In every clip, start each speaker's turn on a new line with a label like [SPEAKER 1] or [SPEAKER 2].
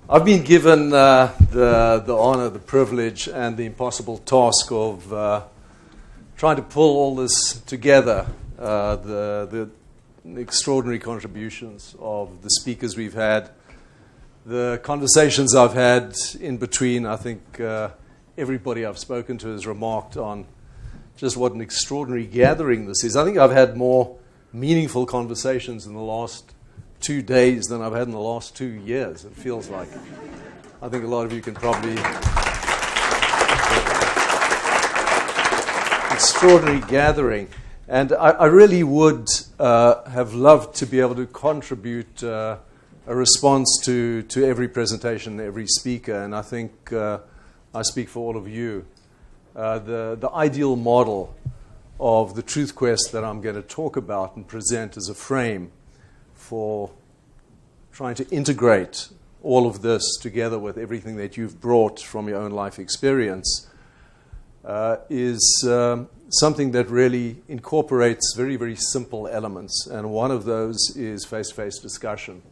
[SPEAKER 1] I've been given the honor, the privilege, and the impossible task of trying to pull all this together, the extraordinary contributions of the speakers we've had, the conversations I've had in between. I think everybody I've spoken to has remarked on just what an extraordinary gathering this is. I think I've had more meaningful conversations in the last 2 days than I've had in the last 2 years, it feels like. I think a lot of you can probably... Extraordinary gathering. And I really would have loved to be able to contribute a response to every presentation, every speaker, and I think I speak for all of you. The ideal model of the truth quest that I'm going to talk about and present as a frame for trying to integrate all of this together with everything that you've brought from your own life experience is something that really incorporates very, very simple elements. And one of those is face-to-face discussion.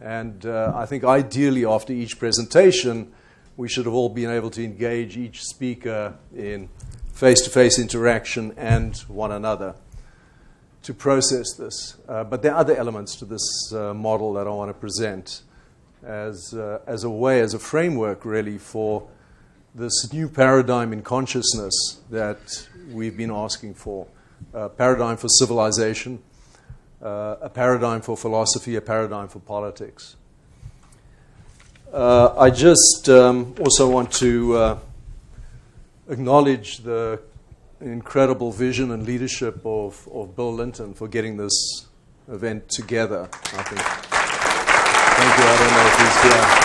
[SPEAKER 1] And I think ideally after each presentation, we should have all been able to engage each speaker in face-to-face interaction and one another to process this. But there are other elements to this model that I want to present as a way, as a framework, really, for this new paradigm in consciousness that we've been asking for. A paradigm for civilization, a paradigm for philosophy, a paradigm for politics. I just also want to acknowledge the incredible vision and leadership of Bill Linton for getting this event together, I think. Thank you. I don't know if he's here.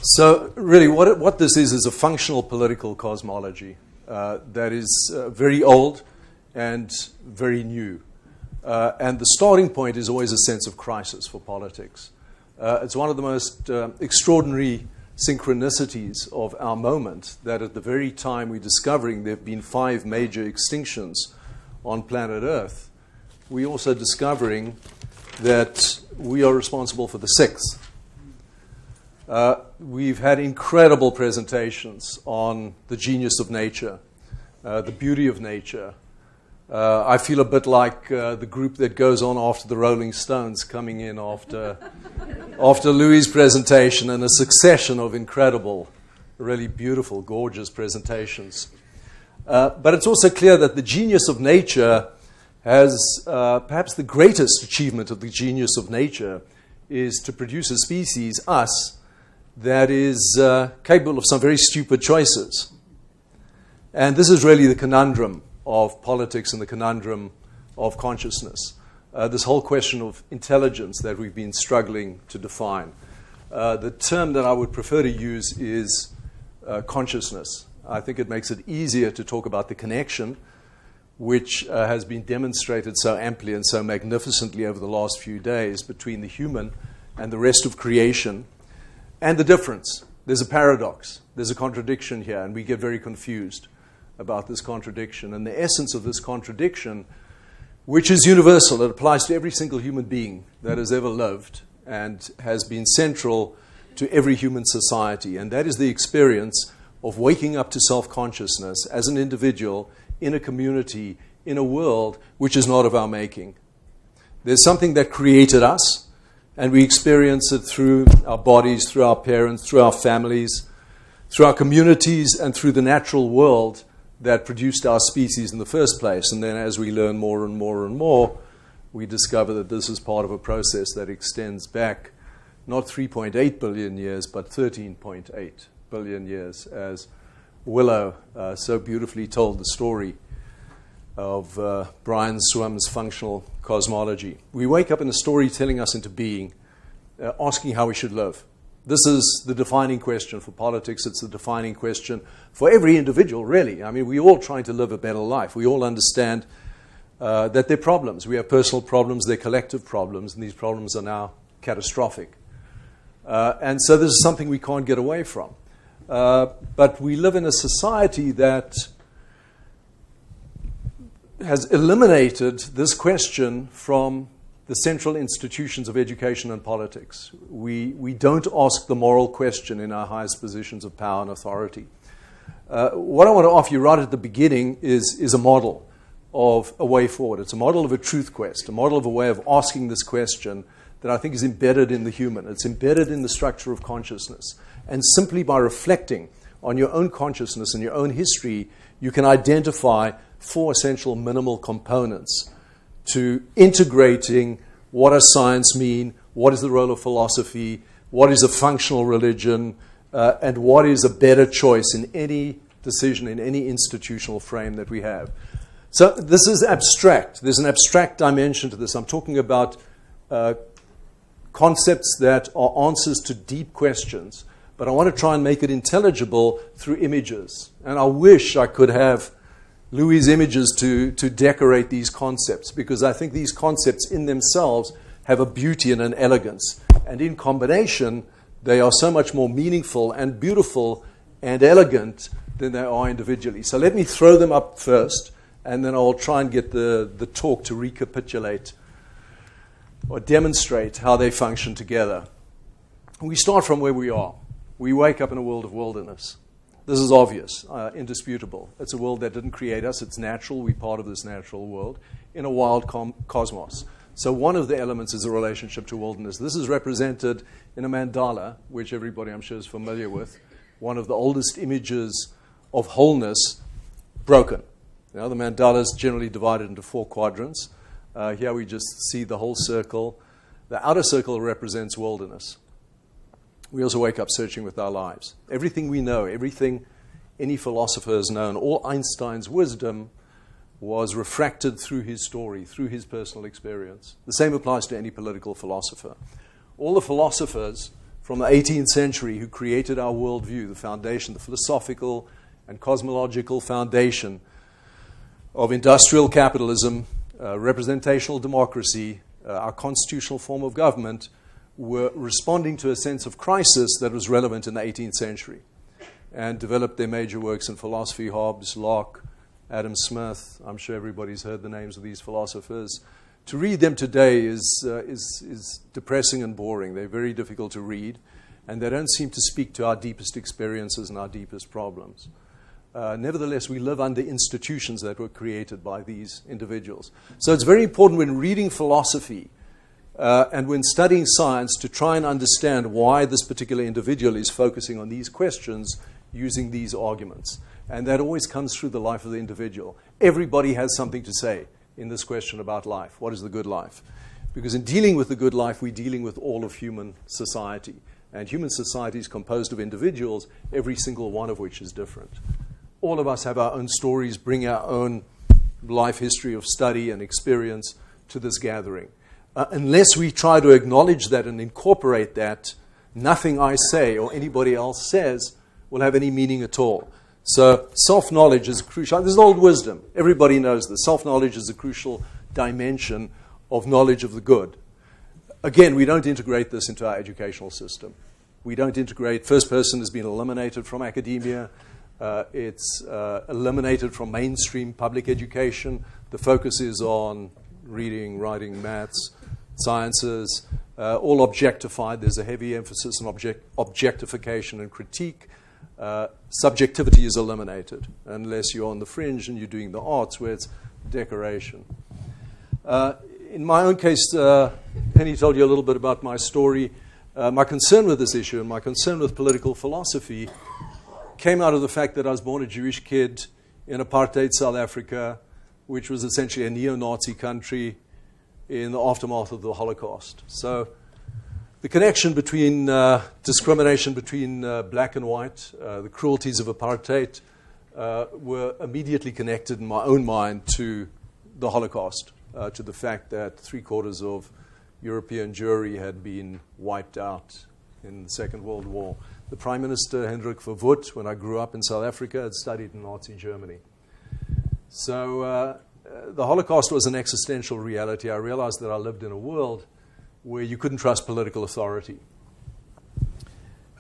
[SPEAKER 1] So really what this is a functional political cosmology that is very old and very new. And the starting point is always a sense of crisis for politics. It's one of the most extraordinary synchronicities of our moment that at the very time we're discovering there have been 5 major extinctions on planet Earth, we're also discovering that we are responsible for the 6th. We've had incredible presentations on the genius of nature, the beauty of nature. I feel a bit like the group that goes on after the Rolling Stones coming in after Louis' presentation, and a succession of incredible, really beautiful, gorgeous presentations. But it's also clear that the genius of nature has, perhaps the greatest achievement of the genius of nature is to produce a species, us, that is capable of some very stupid choices. And this is really the conundrum of politics and the conundrum of consciousness. This whole question of intelligence that we've been struggling to define. The term that I would prefer to use is consciousness. I think it makes it easier to talk about the connection, which has been demonstrated so amply and so magnificently over the last few days between the human and the rest of creation, and the difference. There's a paradox. There's a contradiction here, and we get very confused about this contradiction. And the essence of this contradiction, which is universal, it applies to every single human being that has ever lived and has been central to every human society, and that is the experience of waking up to self-consciousness as an individual in a community, in a world which is not of our making. There's something that created us, and we experience it through our bodies, through our parents, through our families, through our communities, and through the natural world that produced our species in the first place. And then as we learn more and more and more, we discover that this is part of a process that extends back not 3.8 billion years, but 13.8 billion years, as Willow so beautifully told the story of Brian Swim's functional cosmology. We wake up in a story telling us into being, asking how we should live. This is the defining question for politics. It's the defining question for every individual, really. I mean, we're all trying to live a better life. We all understand that there are problems. We have personal problems, they're collective problems, and these problems are now catastrophic. And so this is something we can't get away from. But we live in a society that has eliminated this question from the central institutions of education and politics. We don't ask the moral question in our highest positions of power and authority. What I want to offer you right at the beginning is a model of a way forward. It's a model of a truth quest, a model of a way of asking this question that I think is embedded in the human. It's embedded in the structure of consciousness. And simply by reflecting on your own consciousness and your own history, you can identify 4 essential minimal components to integrating what does science mean, what is the role of philosophy, what is a functional religion, and what is a better choice in any decision, in any institutional frame that we have. So this is abstract. There's an abstract dimension to this. I'm talking about concepts that are answers to deep questions, but I want to try and make it intelligible through images. And I wish I could have Louis' images to decorate these concepts, because I think these concepts in themselves have a beauty and an elegance. And in combination, they are so much more meaningful and beautiful and elegant than they are individually. So let me throw them up first, and then I'll try and get the talk to recapitulate or demonstrate how they function together. We start from where we are. We wake up in a world of wilderness. This is obvious, indisputable. It's a world that didn't create us. It's natural. We're part of this natural world in a wild cosmos. So one of the elements is the relationship to wilderness. This is represented in a mandala, which everybody I'm sure is familiar with, one of the oldest images of wholeness broken. Now, the mandala is generally divided into 4 quadrants. Here we just see the whole circle. The outer circle represents wilderness. We also wake up searching with our lives. Everything we know, everything any philosopher has known, all Einstein's wisdom was refracted through his story, through his personal experience. The same applies to any political philosopher. All the philosophers from the 18th century who created our worldview, the foundation, the philosophical and cosmological foundation of industrial capitalism, representational democracy, our constitutional form of government, were responding to a sense of crisis that was relevant in the 18th century and developed their major works in philosophy: Hobbes, Locke, Adam Smith. I'm sure everybody's heard the names of these philosophers. To read them today is depressing and boring. They're very difficult to read, and they don't seem to speak to our deepest experiences and our deepest problems. Nevertheless, we live under institutions that were created by these individuals. So it's very important when reading philosophy and when studying science to try and understand why this particular individual is focusing on these questions using these arguments. And that always comes through the life of the individual. Everybody has something to say in this question about life. What is the good life? Because in dealing with the good life, we're dealing with all of human society. And human society is composed of individuals, every single one of which is different. All of us have our own stories, bring our own life history of study and experience to this gathering. Unless we try to acknowledge that and incorporate that, nothing I say or anybody else says will have any meaning at all. So self-knowledge is crucial. This is old wisdom. Everybody knows this. Self-knowledge is a crucial dimension of knowledge of the good. Again, we don't integrate this into our educational system. We don't integrate. First person has been eliminated from academia. It's eliminated from mainstream public education. The focus is on reading, writing, maths, sciences, all objectified. There's a heavy emphasis on objectification and critique. Subjectivity is eliminated unless you're on the fringe and you're doing the arts where it's decoration. In my own case, Penny told you a little bit about my story. My concern with this issue and my concern with political philosophy came out of the fact that I was born a Jewish kid in apartheid South Africa, which was essentially a neo-Nazi country in the aftermath of the Holocaust. So the connection between discrimination between black and white, the cruelties of apartheid, were immediately connected in my own mind to the Holocaust, to the fact that 3/4 of European Jewry had been wiped out in the Second World War. The Prime Minister, Hendrik Verwoerd, when I grew up in South Africa, had studied in Nazi Germany. So the Holocaust was an existential reality. I realized that I lived in a world where you couldn't trust political authority.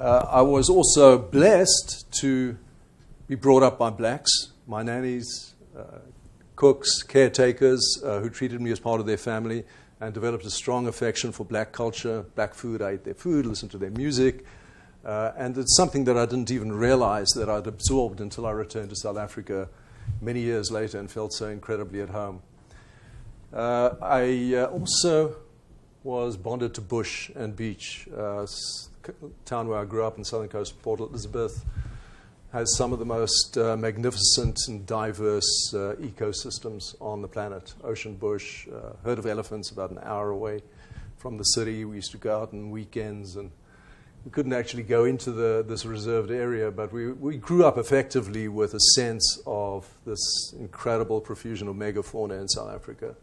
[SPEAKER 1] I was also blessed to be brought up by blacks. My nannies cooks, caretakers who treated me as part of their family and developed a strong affection for black culture, black food. I ate their food, listened to their music. And it's something that I didn't even realize that I'd absorbed until I returned to South Africa many years later and felt so incredibly at home. I also was bonded to bush and beach. Town where I grew up in southern coast of Port Elizabeth has some of the most magnificent and diverse ecosystems on the planet. Ocean bush, herd of elephants about an hour away from the city. We used to go out on weekends, and we couldn't actually go into this reserved area, but we grew up effectively with a sense of this incredible profusion of megafauna in South Africa.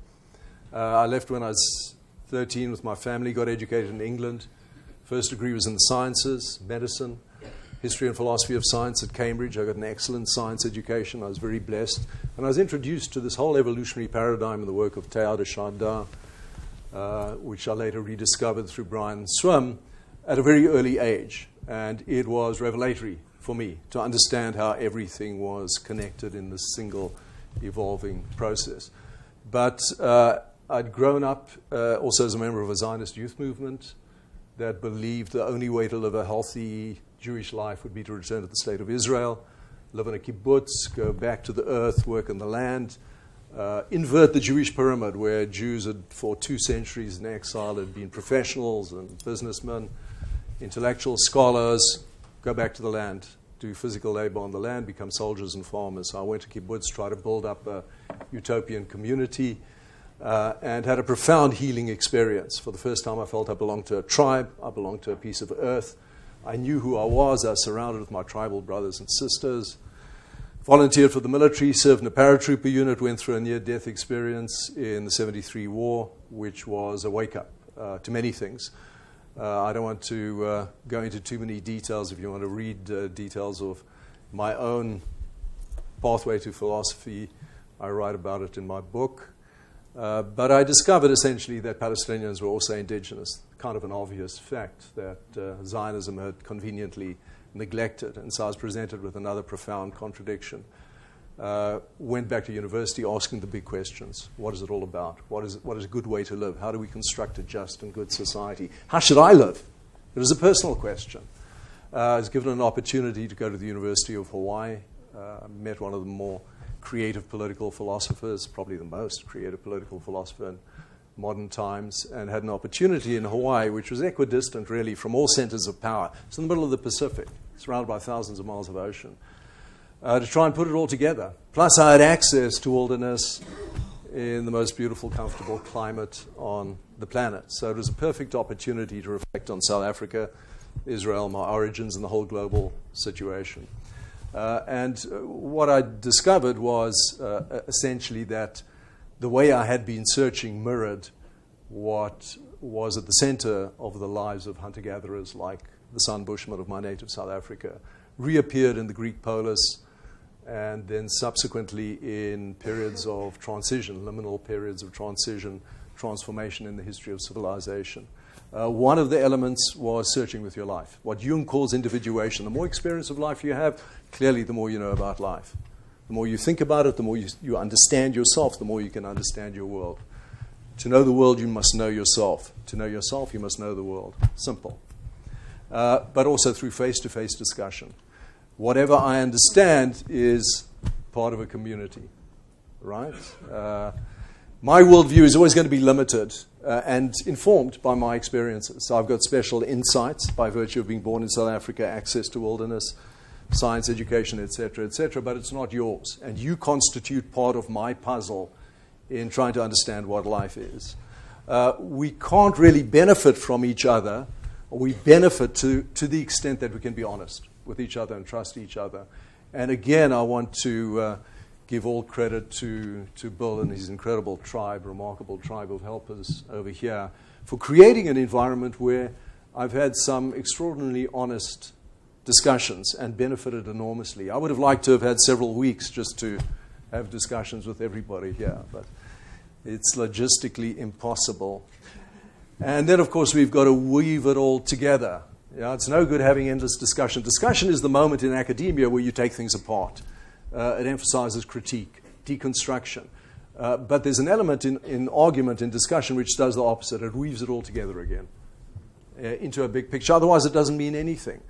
[SPEAKER 1] I left when I was 13 with my family, got educated in England. First degree was in the sciences, medicine, history and philosophy of science at Cambridge. I got an excellent science education. I was very blessed. And I was introduced to this whole evolutionary paradigm in the work of Teilhard de Chardin, which I later rediscovered through Brian Swim at a very early age. And it was revelatory for me to understand how everything was connected in this single evolving process. But I'd grown up also as a member of a Zionist youth movement that believed the only way to live a healthy Jewish life would be to return to the state of Israel, live in a kibbutz, go back to the earth, work in the land, invert the Jewish pyramid where Jews had for 2 centuries in exile had been professionals and businessmen, intellectual scholars, go back to the land, do physical labor on the land, become soldiers and farmers. I went to kibbutz, tried to build up a utopian community, and had a profound healing experience. For the first time, I felt I belonged to a tribe. I belonged to a piece of earth. I knew who I was. I was surrounded with my tribal brothers and sisters. Volunteered for the military, served in a paratrooper unit, went through a near-death experience in the 73 war, which was a wake-up to many things. I don't want to go into too many details. If you want to read details of my own pathway to philosophy, I write about it in my book. But I discovered essentially that Palestinians were also indigenous, kind of an obvious fact that Zionism had conveniently neglected. And so I was presented with another profound contradiction. Went back to university asking the big questions. What is it all about? What is a good way to live? How do we construct a just and good society? How should I live? It was a personal question. I was given an opportunity to go to the University of Hawaii. Met one of the more creative political philosophers, probably the most creative political philosopher in modern times, and had an opportunity in Hawaii, which was equidistant, really, from all centers of power. It's in the middle of the Pacific, surrounded by thousands of miles of ocean, to try and put it all together. Plus, I had access to wilderness in the most beautiful, comfortable climate on the planet. So it was a perfect opportunity to reflect on South Africa, Israel, my origins, and the whole global situation. And what I discovered was essentially that the way I had been searching mirrored what was at the center of the lives of hunter-gatherers like the son Bushman of my native South Africa, reappeared in the Greek polis, and then subsequently in periods of transition, liminal periods of transition, transformation in the history of civilization. One of the elements was searching with your life, what Jung calls individuation. The more experience of life you have, clearly the more you know about life. The more you think about it, the more you understand yourself, the more you can understand your world. To know the world, you must know yourself. To know yourself, you must know the world. Simple. But also through face-to-face discussion. Whatever I understand is part of a community, right? My worldview is always going to be limited and informed by my experiences. So I've got special insights by virtue of being born in South Africa, access to wilderness, science education, etc., but it's not yours. And you constitute part of my puzzle in trying to understand what life is. We can't really benefit from each other, or we benefit to the extent that we can be honest with each other and trust each other. And again, I want to give all credit to Bill and his incredible tribe, remarkable tribe of helpers over here, for creating an environment where I've had some extraordinarily honest discussions and benefited enormously. I would have liked to have had several weeks just to have discussions with everybody here, but it's logistically impossible. And then, of course, we've got to weave it all together. It's no good having endless discussion. Discussion is the moment in academia where you take things apart. It emphasizes critique, deconstruction. But there's an element in argument, in discussion, which does the opposite. It weaves it all together again into a big picture. Otherwise, it doesn't mean anything.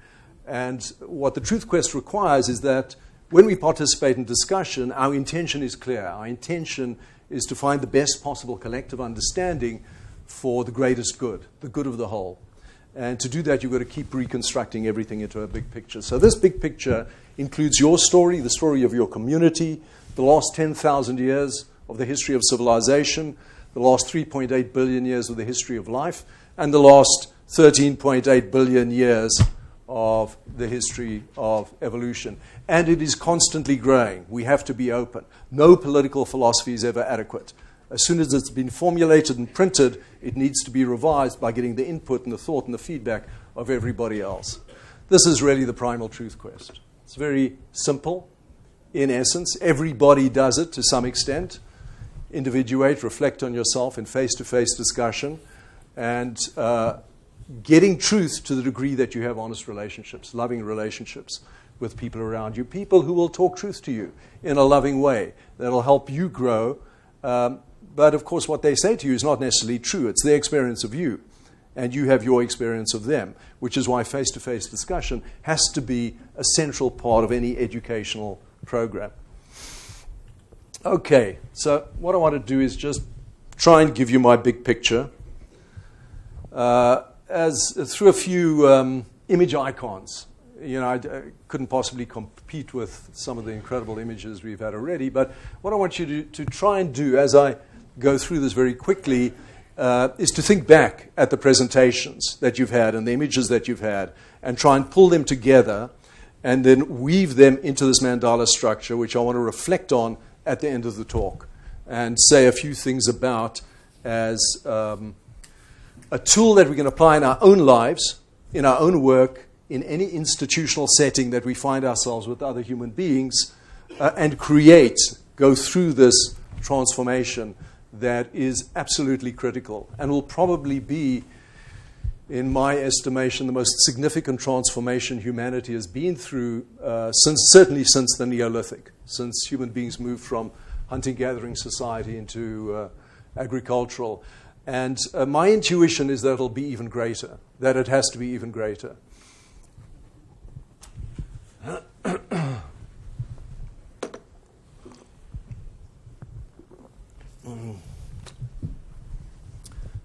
[SPEAKER 1] And what the truth quest requires is that when we participate in discussion, our intention is clear. Our intention is to find the best possible collective understanding for the greatest good, the good of the whole. And to do that, you've got to keep reconstructing everything into a big picture. So this big picture includes your story, the story of your community, the last 10,000 years of the history of civilization, the last 3.8 billion years of the history of life, and the last 13.8 billion years of the history of evolution. And it is constantly growing. We have to be open. No political philosophy is ever adequate. As soon as it's been formulated and printed, it needs to be revised by getting the input and the thought and the feedback of everybody else. This is really the primal truth quest. It's very simple, in essence. Everybody does it to some extent. Individuate, reflect on yourself in face-to-face discussion, and getting truth to the degree that you have honest relationships, loving relationships with people around you, people who will talk truth to you in a loving way that will help you grow. But, of course, what they say to you is not necessarily true. It's their experience of you, and you have your experience of them, which is why face-to-face discussion has to be a central part of any educational program. Okay, so what I want to do is just try and give you my big picture through a few image icons. You know, I couldn't possibly compete with some of the incredible images we've had already, but what I want you to try and do as I go through this very quickly is to think back at the presentations that you've had and the images that you've had and try and pull them together and then weave them into this mandala structure, which I want to reflect on at the end of the talk and say a few things about as a tool that we can apply in our own lives, in our own work, in any institutional setting that we find ourselves with other human beings, and go through this transformation that is absolutely critical and will probably be, in my estimation, the most significant transformation humanity has been through certainly since the Neolithic, since human beings moved from hunting-gathering society into agricultural. And my intuition is that it'll be even greater, that it has to be even greater.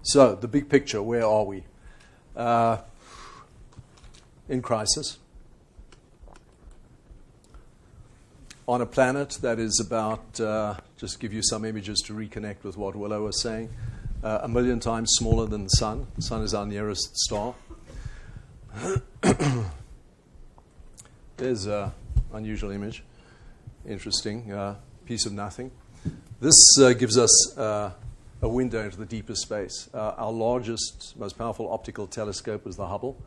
[SPEAKER 1] So, the big picture, where are we? In crisis. On a planet that is about, just give you some images to reconnect with what Willow was saying, 1 million times smaller than the sun. The sun is our nearest star. There's an unusual image. Interesting. Piece of nothing. This gives us a window into the deeper space. Our largest, most powerful optical telescope was the Hubble.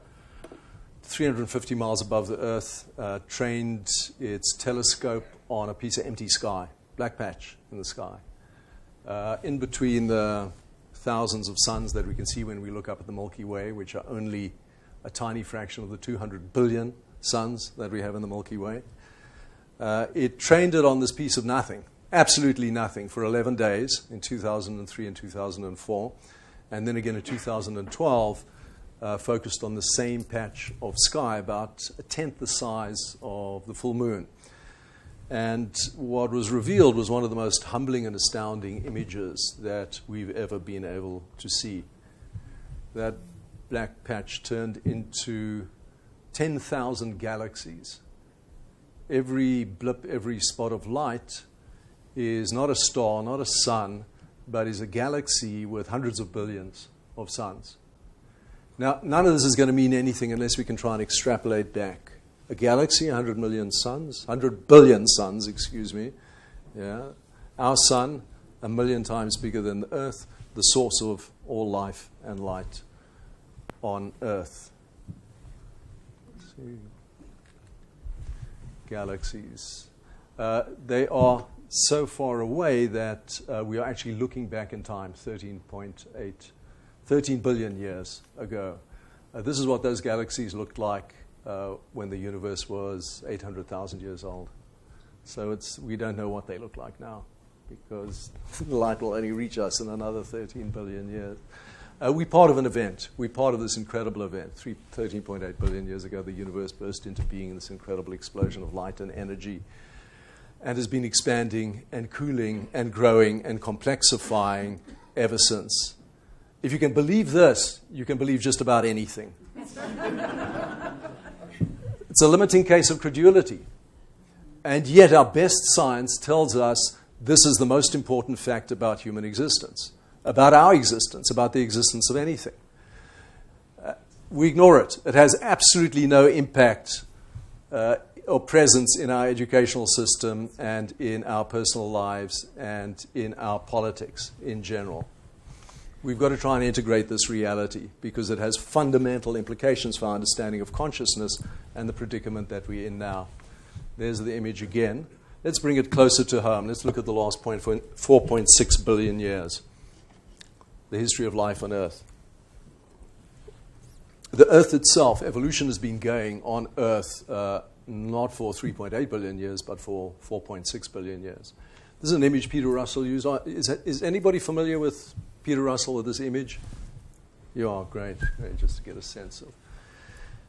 [SPEAKER 1] 350 miles above the Earth, trained its telescope on a piece of empty sky, black patch in the sky. In between the thousands of suns that we can see when we look up at the Milky Way, which are only a tiny fraction of the 200 billion suns that we have in the Milky Way. It trained it on this piece of nothing, absolutely nothing, for 11 days in 2003 and 2004. And then again in 2012, focused on the same patch of sky, about a tenth the size of the full moon. And what was revealed was one of the most humbling and astounding images that we've ever been able to see. That black patch turned into 10,000 galaxies. Every blip, every spot of light is not a star, not a sun, but is a galaxy with hundreds of billions of suns. Now, none of this is going to mean anything unless we can try and extrapolate back. A galaxy, 100 million suns, 100 billion suns, excuse me. Yeah. Our sun, 1 million times bigger than the Earth, the source of all life and light on Earth. Let's see. Galaxies. They are so far away that we are actually looking back in time, 13 billion years ago. This is what those galaxies looked like when the universe was 800,000 years old. So we don't know what they look like now. because the light will only reach us in another 13 billion years. We're part of an event. We're part of this incredible event. 13.8 billion years ago, the universe burst into being in this incredible explosion of light and energy, and has been expanding and cooling and growing and complexifying ever since. If you can believe this, you can believe just about anything. It's a limiting case of credulity. And yet our best science tells us this is the most important fact about human existence, about our existence, about the existence of anything. We ignore it. It has absolutely no impact or presence in our educational system and in our personal lives and in our politics in general. We've got to try and integrate this reality because it has fundamental implications for our understanding of consciousness and the predicament that we're in now. There's the image again. Let's bring it closer to home. Let's look at the last 4.6 billion years. The history of life on Earth. The Earth itself, evolution has been going on Earth not for 3.8 billion years, but for 4.6 billion years. This is an image Peter Russell used. Is anybody familiar with Peter Russell with this image? You are, great, just to get a sense of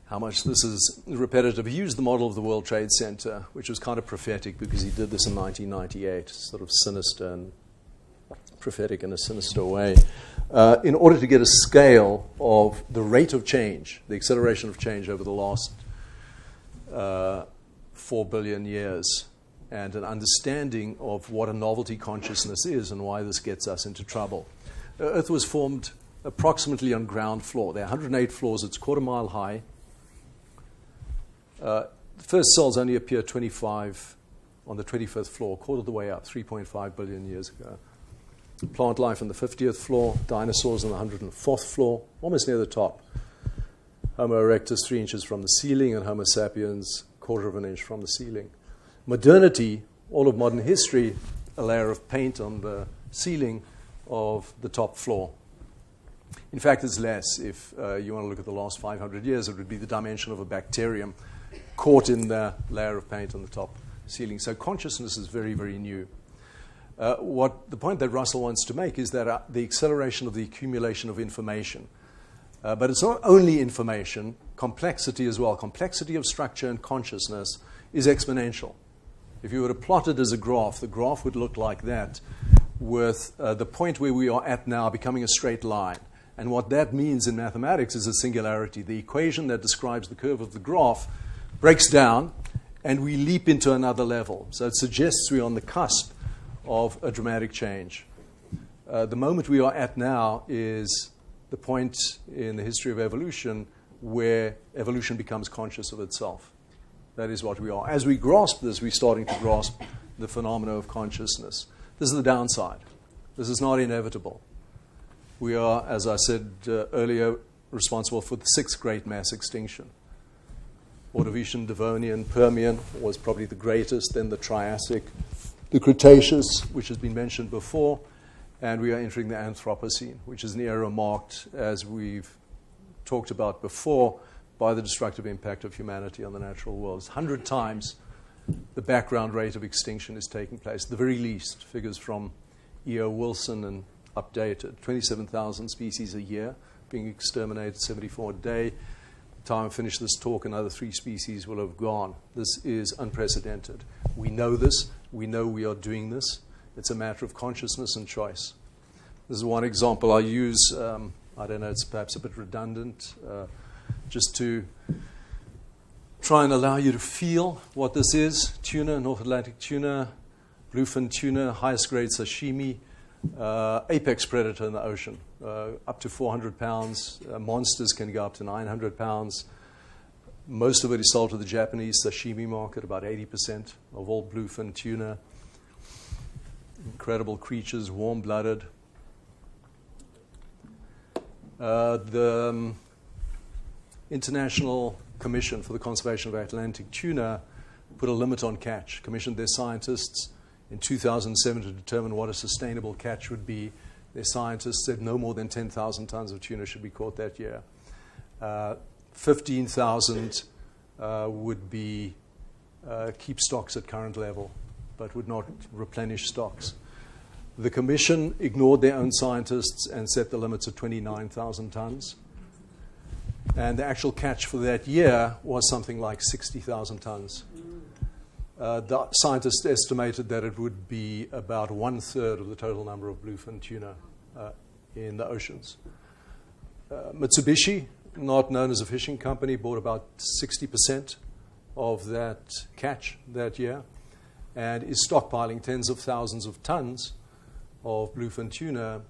[SPEAKER 1] how much this is repetitive. He used the model of the World Trade Center, which was kind of prophetic because he did this in 1998, sort of sinister and prophetic in a sinister way, in order to get a scale of the rate of change, the acceleration of change over the last 4 billion years, and an understanding of what a novelty consciousness is and why this gets us into trouble. Earth was formed approximately on ground floor. There are 108 floors. It's quarter mile high. The first cells only appear on the 25th floor, quarter of the way up, 3.5 billion years ago. Plant life on the 50th floor, dinosaurs on the 104th floor, almost near the top. Homo erectus 3 inches from the ceiling, and Homo sapiens quarter of an inch from the ceiling. Modernity, all of modern history, a layer of paint on the ceiling of the top floor. In fact, it's less. If you want to look at the last 500 years, it would be the dimension of a bacterium caught in the layer of paint on the top ceiling. So consciousness is very, very new. The point that Russell wants to make is that the acceleration of the accumulation of information. But it's not only information, complexity as well. Complexity of structure and consciousness is exponential. If you were to plot it as a graph, the graph would look like that, with the point where we are at now becoming a straight line. And what that means in mathematics is a singularity. The equation that describes the curve of the graph breaks down, and we leap into another level. So it suggests we're on the cusp of a dramatic change. The moment we are at now is the point in the history of evolution where evolution becomes conscious of itself. That is what we are. As we grasp this, we're starting to grasp the phenomena of consciousness. This is the downside. This is not inevitable. We are, as I said earlier, responsible for the 6th great mass extinction. Ordovician, Devonian, Permian was probably the greatest, then the Triassic, the Cretaceous, which has been mentioned before, and we are entering the Anthropocene, which is an era marked, as we've talked about before, by the destructive impact of humanity on the natural world. It's 100 times the background rate of extinction is taking place, at the very least. Figures from E.O. Wilson and updated. 27,000 species a year being exterminated, 74 a day. By the time I finish this talk, another 3 species will have gone. This is unprecedented. We know this. We know we are doing this. It's a matter of consciousness and choice. This is one example I use. I don't know, it's perhaps a bit redundant, just to try and allow you to feel what this is. Tuna, North Atlantic tuna, bluefin tuna, highest grade sashimi, apex predator in the ocean, up to 400 pounds. Monsters can go up to 900 pounds. Most of it is sold to the Japanese sashimi market, about 80% of all bluefin tuna. Incredible creatures, warm-blooded. The International Commission for the Conservation of Atlantic Tuna put a limit on catch, commissioned their scientists in 2007 to determine what a sustainable catch would be. Their scientists said no more than 10,000 tons of tuna should be caught that year. 15,000 would be keep stocks at current level, but would not replenish stocks. The Commission ignored their own scientists and set the limits at 29,000 tons. And the actual catch for that year was something like 60,000 tons. The scientists estimated that it would be about 1/3 of the total number of bluefin tuna in the oceans. Mitsubishi, not known as a fishing company, bought about 60% of that catch that year and is stockpiling tens of thousands of tons of bluefin tuna.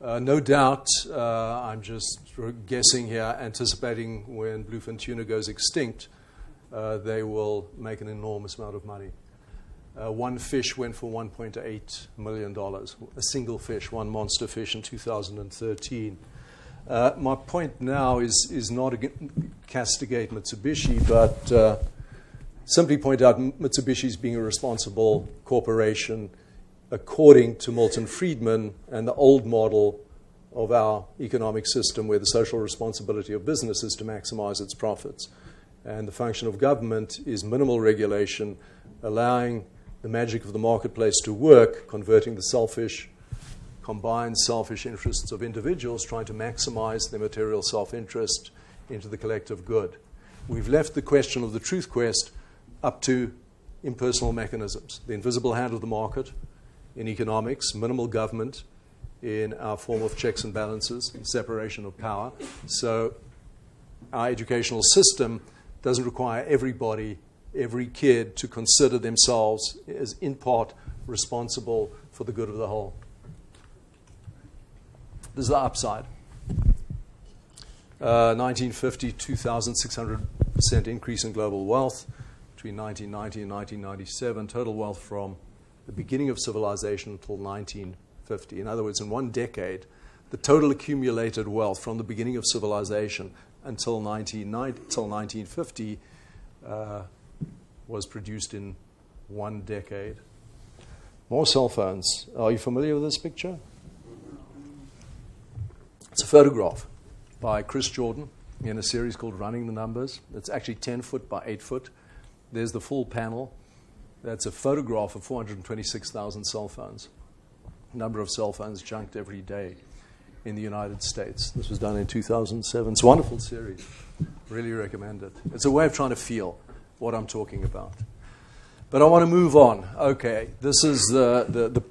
[SPEAKER 1] No doubt, I'm just guessing here, anticipating when bluefin tuna goes extinct, they will make an enormous amount of money. One fish went for $1.8 million, a single fish, one monster fish in 2013. My point now is not to castigate Mitsubishi, but simply point out Mitsubishi's being a responsible corporation according to Milton Friedman and the old model of our economic system where the social responsibility of business is to maximize its profits. And the function of government is minimal regulation, allowing the magic of the marketplace to work, converting the combined selfish interests of individuals trying to maximize their material self-interest into the collective good. We've left the question of the truth quest up to impersonal mechanisms, the invisible hand of the market in economics, minimal government in our form of checks and balances, and separation of power. So our educational system doesn't require everybody, every kid, to consider themselves as in part responsible for the good of the whole. This is the upside. 1950, 2,600% increase in global wealth between 1990 and 1997. Total wealth from the beginning of civilization until 1950. In other words, in one decade, the total accumulated wealth from the beginning of civilization until 1950 was produced in one decade. More cell phones. Are you familiar with this picture? It's a photograph by Chris Jordan in a series called Running the Numbers. It's actually 10 foot by 8 foot. There's the full panel. That's a photograph of 426,000 cell phones. Number of cell phones junked every day in the United States. This was done in 2007. It's a wonderful series. Really recommend it. It's a way of trying to feel what I'm talking about. But I want to move on. Okay, this is the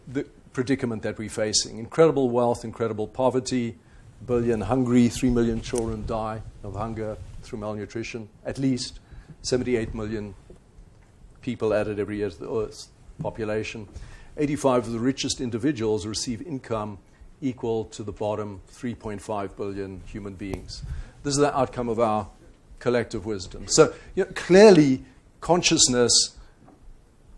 [SPEAKER 1] predicament that we're facing. Incredible wealth, incredible poverty, billion hungry, 3 million children die of hunger through malnutrition, at least 78 million people added every year to the Earth's population. 85 of the richest individuals receive income equal to the bottom 3.5 billion human beings. This is the outcome of our collective wisdom. So clearly, consciousness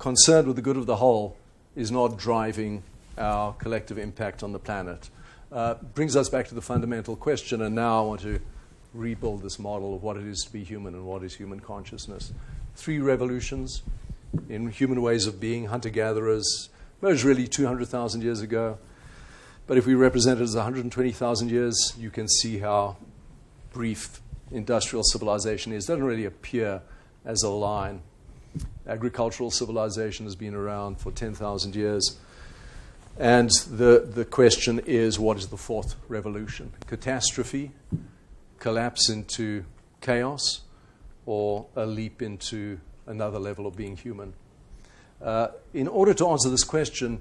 [SPEAKER 1] concerned with the good of the whole is not driving our collective impact on the planet. Brings us back to the fundamental question, and now I want to rebuild this model of what it is to be human and what is human consciousness. 3 revolutions in human ways of being, hunter-gatherers, emerged really 200,000 years ago. But if we represent it as 120,000 years, you can see how brief industrial civilization is. It doesn't really appear as a line. Agricultural civilization has been around for 10,000 years. And the question is, what is the 4th revolution? Catastrophe, collapse into chaos, or a leap into another level of being human? In order to answer this question,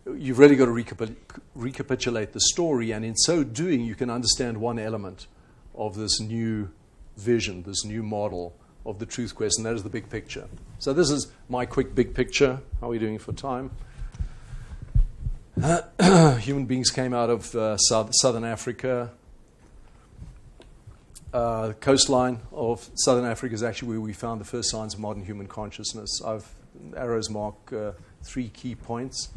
[SPEAKER 1] you've really got to recapitulate the story, and in so doing, you can understand one element of this new vision, this new model of the truth quest, and that is the big picture. So this is my quick big picture. How are we doing for time? Human beings came out of southern Africa. The coastline of southern Africa is actually where we found the first signs of modern human consciousness. Arrows mark 3 key points.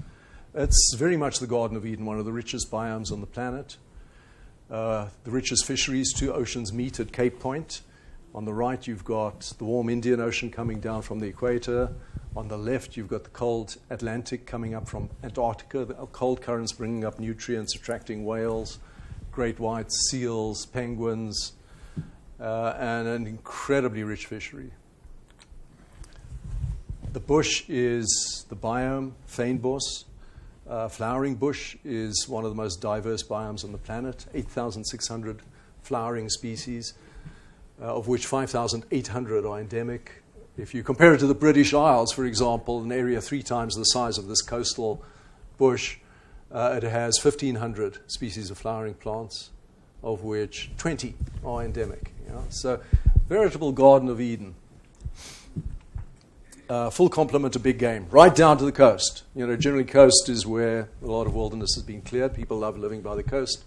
[SPEAKER 1] It's very much the Garden of Eden, one of the richest biomes on the planet. The richest fisheries, 2 oceans meet at Cape Point. On the right, you've got the warm Indian Ocean coming down from the equator. On the left, you've got the cold Atlantic coming up from Antarctica, the cold currents bringing up nutrients, attracting whales, great whites, seals, penguins, and an incredibly rich fishery. The bush is the biome, fynbos. Flowering bush is one of the most diverse biomes on the planet, 8,600 flowering species, of which 5,800 are endemic. If you compare it to the British Isles, for example, an area 3 times the size of this coastal bush, it has 1,500 species of flowering plants, of which 20 are endemic. So, veritable Garden of Eden. Full complement of big game, right down to the coast. Generally, coast is where a lot of wilderness has been cleared. People love living by the coast.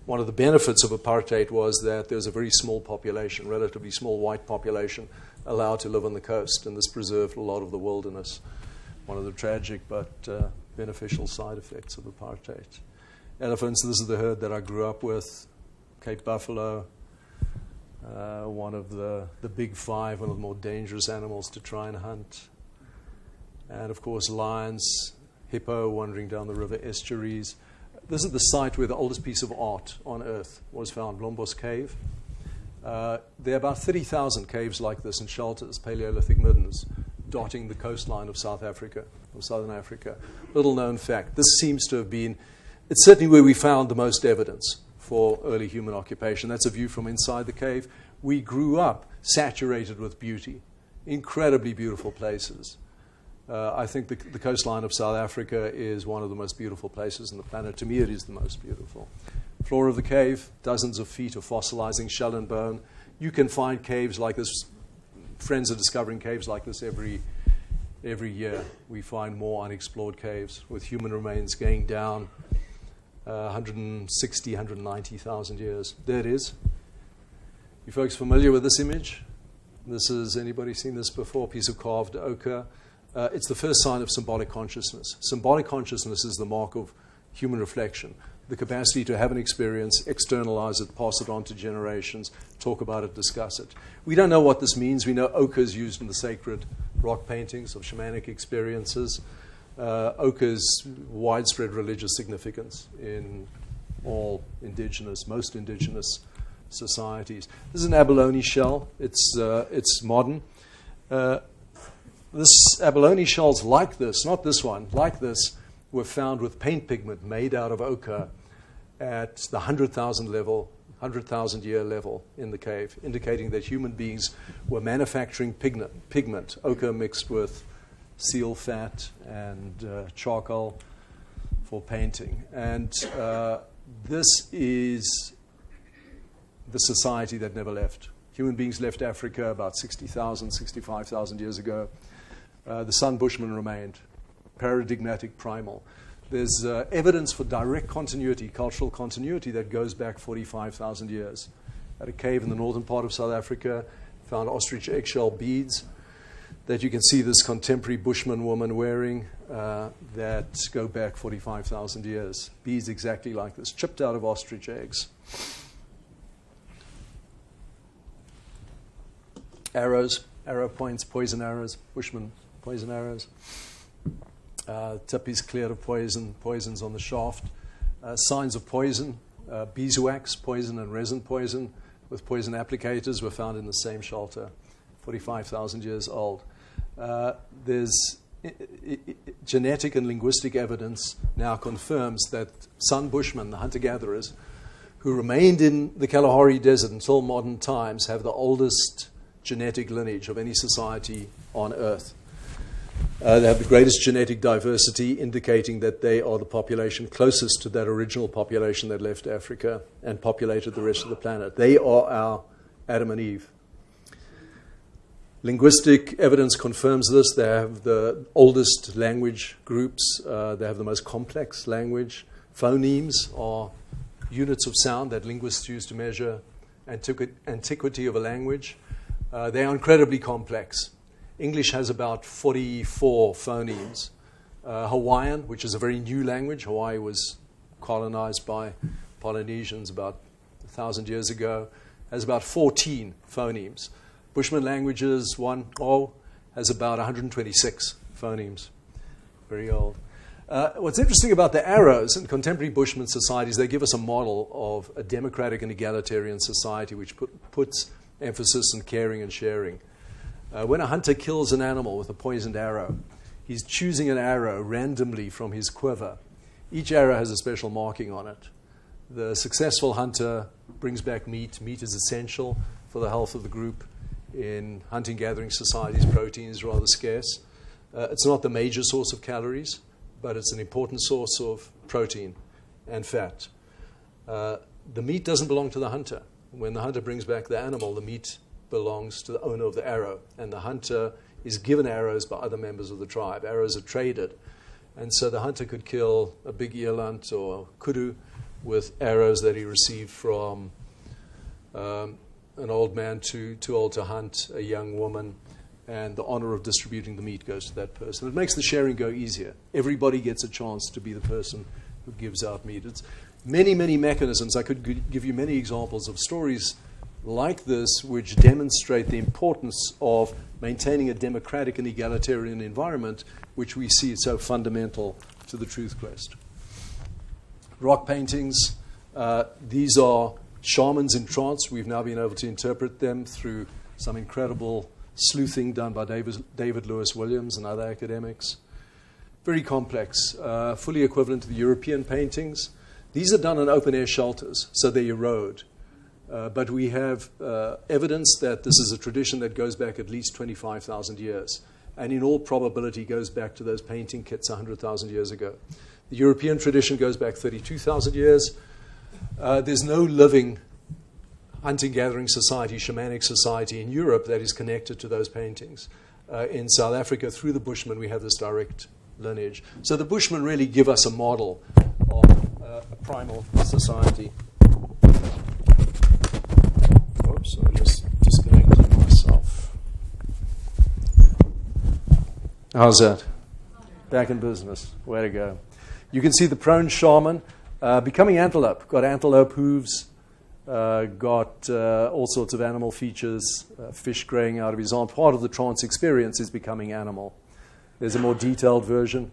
[SPEAKER 1] One of the benefits of apartheid was that there's a very small population, relatively small white population, allowed to live on the coast, and this preserved a lot of the wilderness. One of the tragic but beneficial side effects of apartheid. Elephants, this is the herd that I grew up with. Cape buffalo, one of the big 5, one of the more dangerous animals to try and hunt. And of course, lions, hippo wandering down the river estuaries. This is the site where the oldest piece of art on Earth was found, Blombos Cave. There are about 30,000 caves like this in shelters, Paleolithic middens, dotting the coastline of South Africa, of Southern Africa. Little known fact. This seems to have been, it's certainly where we found the most evidence for early human occupation. That's a view from inside the cave. We grew up saturated with beauty, incredibly beautiful places. I think the coastline of South Africa is one of the most beautiful places on the planet. To me, it is the most beautiful. Floor of the cave, dozens of feet of fossilizing shell and bone. You can find caves like this. Friends are discovering caves like this every year. We find more unexplored caves with human remains going down 160, 190,000 years. There it is. You folks familiar with this image? This is, anybody seen this before? A piece of carved ochre. It's the first sign of symbolic consciousness. Symbolic consciousness is the mark of human reflection, the capacity to have an experience, externalize it, pass it on to generations, talk about it, discuss it. We don't know what this means. We know ochre is used in the sacred rock paintings of shamanic experiences. Ochre's widespread religious significance in all most indigenous societies. This is an abalone shell. It's modern. This abalone shells like this, not this one, like this, were found with paint pigment made out of ochre at the 100,000 year level in the cave, indicating that human beings were manufacturing pigment, ochre mixed with seal fat and charcoal for painting. And this is the society that never left. Human beings left Africa about 60,000, 65,000 years ago. The Sun Bushman remained, paradigmatic primal. There's evidence for direct continuity, cultural continuity, that goes back 45,000 years. At a cave in the northern part of South Africa, found ostrich eggshell beads that you can see this contemporary Bushman woman wearing that go back 45,000 years. Beads exactly like this, chipped out of ostrich eggs. Arrows, arrow points, poison arrows, Bushman poison arrows. Tip is cleared of poisons on the shaft. Signs of poison, beeswax poison and resin poison with poison applicators were found in the same shelter, 45,000 years old. There's genetic and linguistic evidence now confirms that Sun Bushmen, the hunter-gatherers, who remained in the Kalahari Desert until modern times, have the oldest genetic lineage of any society on Earth. They have the greatest genetic diversity, indicating that they are the population closest to that original population that left Africa and populated the rest of the planet. They are our Adam and Eve. Linguistic evidence confirms this. They have the oldest language groups. They have the most complex language. Phonemes are units of sound that linguists use to measure antiquity of a language. They are incredibly complex. English has about 44 phonemes. Hawaiian, which is a very new language, Hawaii was colonized by Polynesians about 1,000 years ago, has about 14 phonemes. Bushman languages, has about 126 phonemes. Very old. What's interesting about the arrows in contemporary Bushman societies, they give us a model of a democratic and egalitarian society which puts emphasis on caring and sharing. When a hunter kills an animal with a poisoned arrow, he's choosing an arrow randomly from his quiver. Each arrow has a special marking on it. The successful hunter brings back meat. Meat is essential for the health of the group. In hunting-gathering societies, protein is rather scarce. It's not the major source of calories, but it's an important source of protein and fat. The meat doesn't belong to the hunter. When the hunter brings back the animal, the meat belongs to the owner of the arrow, and the hunter is given arrows by other members of the tribe. Arrows are traded, and so the hunter could kill a big eland or kudu with arrows that he received from an old man too old to hunt, a young woman, and the honor of distributing the meat goes to that person. It makes the sharing go easier. Everybody gets a chance to be the person who gives out meat. It's many, many mechanisms. I could give you many examples of stories like this which demonstrate the importance of maintaining a democratic and egalitarian environment, which we see is so fundamental to the truth quest. Rock paintings, these are shamans in trance. We've now been able to interpret them through some incredible sleuthing done by David Lewis Williams and other academics. Very complex, fully equivalent to the European paintings. These are done in open-air shelters, so they erode. But we have evidence that this is a tradition that goes back at least 25,000 years, and in all probability goes back to those painting kits 100,000 years ago. The European tradition goes back 32,000 years. There's no living hunting-gathering society, shamanic society in Europe that is connected to those paintings. In South Africa, through the Bushmen, we have this direct lineage. So the Bushmen really give us a model of a primal society. Oops, I just disconnected myself. How's that? Back in business. Way to go. You can see the prone shaman becoming antelope. Got antelope hooves, got all sorts of animal features, fish graying out of his arm. Part of the trance experience is becoming animal. There's a more detailed version,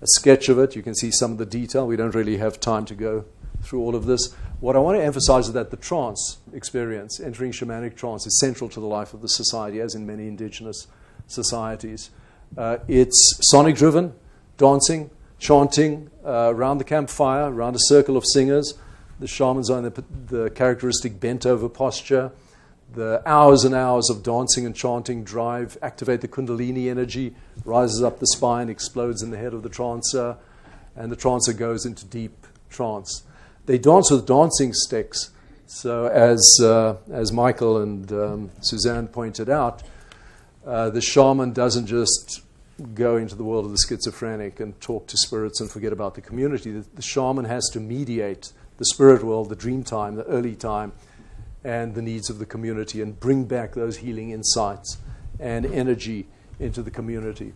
[SPEAKER 1] a sketch of it. You can see some of the detail. We don't really have time to go through all of this. What I want to emphasize is that the trance experience, entering shamanic trance, is central to the life of the society, as in many indigenous societies. It's sonic-driven, dancing, chanting around the campfire, around a circle of singers. The shamans are in the characteristic bent-over posture. The hours and hours of dancing and chanting activate the kundalini energy, rises up the spine, explodes in the head of the trancer, and the trancer goes into deep trance. They dance with dancing sticks. So as Michael and Suzanne pointed out, the shaman doesn't just go into the world of the schizophrenic and talk to spirits and forget about the community. The shaman has to mediate the spirit world, the dream time, the early time, and the needs of the community, and bring back those healing insights and energy into the community.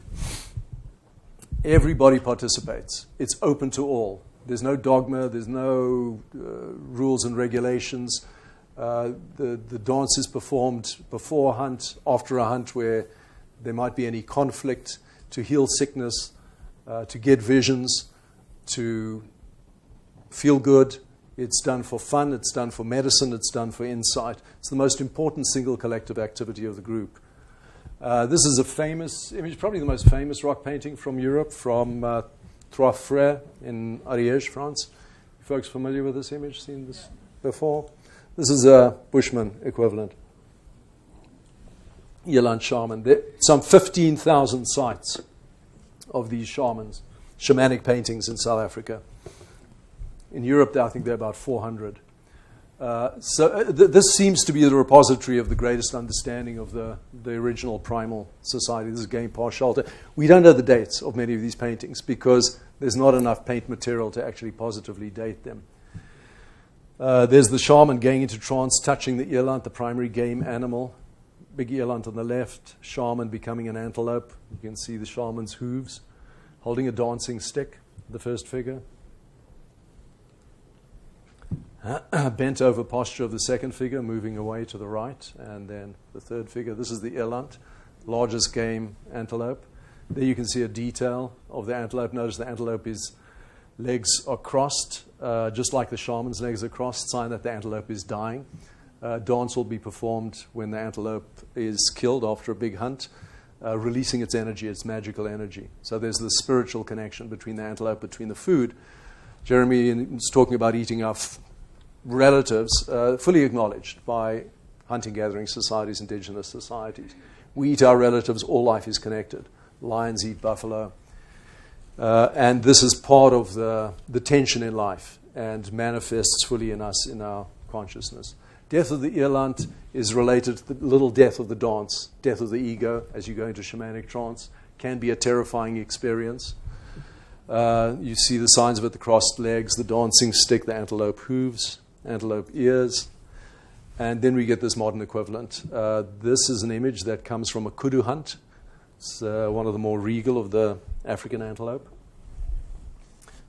[SPEAKER 1] Everybody participates. It's open to all. There's no dogma. There's no rules and regulations. The dance is performed before a hunt, after a hunt, where there might be any conflict, to heal sickness, to get visions, to feel good. It's done for fun. It's done for medicine. It's done for insight. It's the most important single collective activity of the group. This is a famous image, probably the most famous rock painting from Europe, from Trois Frères in Ariège, France. You folks familiar with this image? Seen this before? This is a Bushman equivalent. Yelan shaman. There are some 15,000 sites of these shamans, shamanic paintings in South Africa. In Europe, I think there are about 400. This seems to be the repository of the greatest understanding of the original primal society. This is Game Pass Shelter. We don't know the dates of many of these paintings because there's not enough paint material to actually positively date them. There's the shaman going into trance, touching the eland, the primary game animal. Big eland on the left, shaman becoming an antelope. You can see the shaman's hooves, holding a dancing stick, the first figure. Bent over posture of the second figure, moving away to the right, and then the third figure. This is the eland, largest game antelope. There you can see a detail of the antelope. Notice the antelope's legs are crossed, just like the shaman's legs are crossed, sign that the antelope is dying. Dance will be performed when the antelope is killed after a big hunt, releasing its energy, its magical energy. So there's the spiritual connection between the antelope, between the food. Jeremy is talking about eating our relatives, fully acknowledged by hunting-gathering societies, indigenous societies. We eat our relatives, all life is connected. Lions eat buffalo. And this is part of the tension in life and manifests fully in us, in our consciousness. Death of the eland is related to the little death of the dance. Death of the ego, as you go into shamanic trance, can be a terrifying experience. You see the signs of it, the crossed legs, the dancing stick, the antelope hooves, antelope ears. And then we get this modern equivalent. This is an image that comes from a kudu hunt. It's one of the more regal of the African antelope.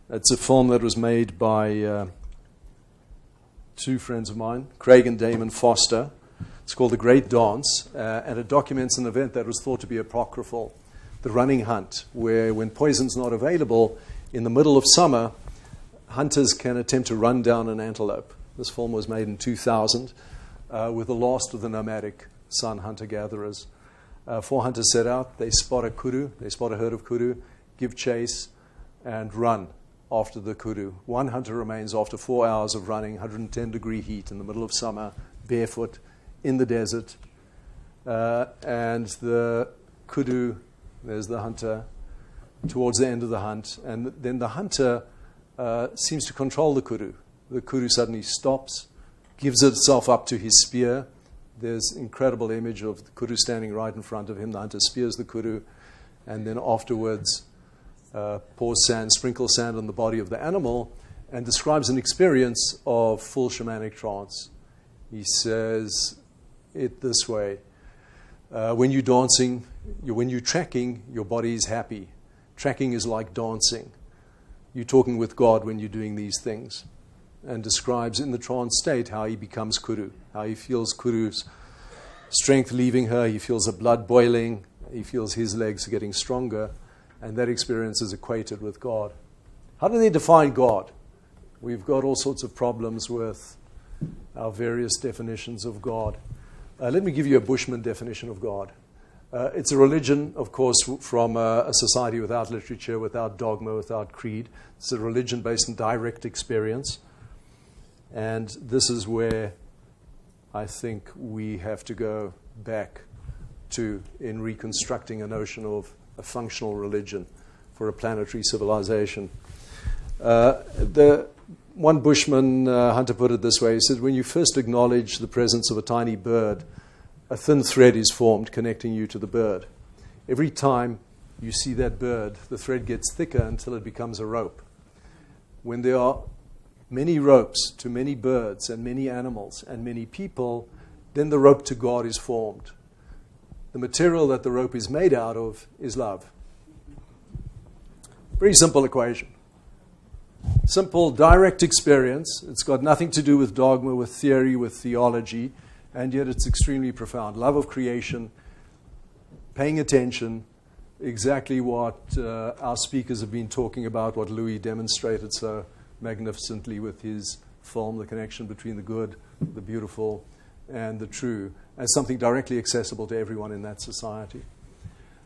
[SPEAKER 1] It's a film that was made by two friends of mine, Craig and Damon Foster. It's called The Great Dance, and it documents an event that was thought to be apocryphal, the running hunt, where when poison's not available, in the middle of summer, hunters can attempt to run down an antelope. This film was made in 2000 with the last of the nomadic sun hunter-gatherers. 4 hunters set out, they spot a kudu, they spot a herd of kudu, give chase, and run after the kudu. One hunter remains after 4 hours of running, 110-degree heat in the middle of summer, barefoot, in the desert. And the kudu, there's the hunter, towards the end of the hunt. And then the hunter seems to control the kudu. The kudu suddenly stops, gives itself up to his spear. There's an incredible image of the kudu standing right in front of him. The hunter spears the kudu, and then afterwards pours sand, sprinkles sand on the body of the animal, and describes an experience of full shamanic trance. He says it this way: when you're dancing, when you're tracking, your body is happy. Tracking is like dancing. You're talking with God when you're doing these things. And describes in the trance state how he becomes kudu, how he feels kudu's strength leaving her, he feels the blood boiling, he feels his legs getting stronger, and that experience is equated with God. How do they define God? We've got all sorts of problems with our various definitions of God. Let me give you a Bushman definition of God. It's a religion, of course, from a society without literature, without dogma, without creed. It's a religion based on direct experience. And this is where I think we have to go back to in reconstructing a notion of a functional religion for a planetary civilization. The one Bushman hunter put it this way. He said, when you first acknowledge the presence of a tiny bird, a thin thread is formed connecting you to the bird. Every time you see that bird, the thread gets thicker until it becomes a rope. When there are many ropes to many birds and many animals and many people, then the rope to God is formed. The material that the rope is made out of is love. Very simple equation. Simple, direct experience. It's got nothing to do with dogma, with theory, with theology, and yet it's extremely profound. Love of creation, paying attention, exactly what our speakers have been talking about, what Louis demonstrated so magnificently with his film, the connection between the good, the beautiful, and the true, as something directly accessible to everyone in that society.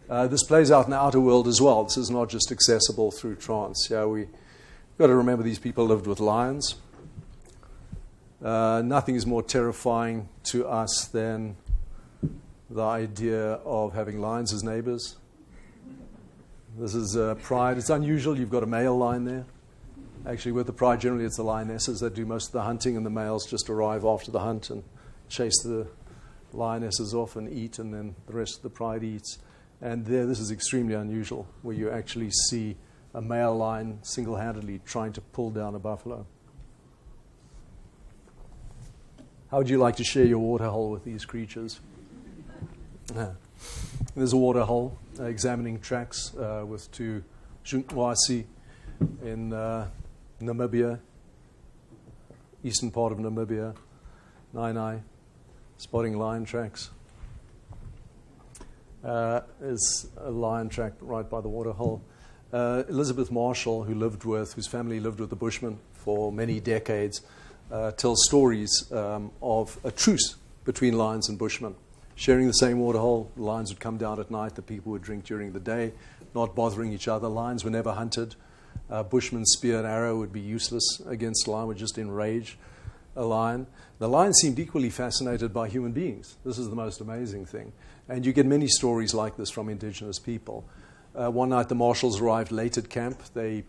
[SPEAKER 1] This plays out in the outer world as well. This is not just accessible through trance. Yeah, we've got to remember these people lived with lions. Nothing is more terrifying to us than the idea of having lions as neighbors. This is pride. It's unusual. You've got a male lion there. Actually, with the pride, generally it's the lionesses that do most of the hunting, and the males just arrive after the hunt and chase the lionesses off and eat, and then the rest of the pride eats. And there, this is extremely unusual, where you actually see a male lion single-handedly trying to pull down a buffalo. How would you like to share your water hole with these creatures? There's a water hole, examining tracks with 2 Junkwasi in Namibia, eastern part of Namibia, Nai, spotting lion tracks. There's a lion track right by the waterhole. Elizabeth Marshall, whose family lived with the Bushmen for many decades, tells stories of a truce between lions and Bushmen. Sharing the same waterhole, the lions would come down at night, the people would drink during the day, not bothering each other. Lions were never hunted. Bushman's spear and arrow would be useless against a lion, would just enrage a lion. The lion seemed equally fascinated by human beings. This is the most amazing thing. And you get many stories like this from indigenous people. One night the marshals arrived late at camp. They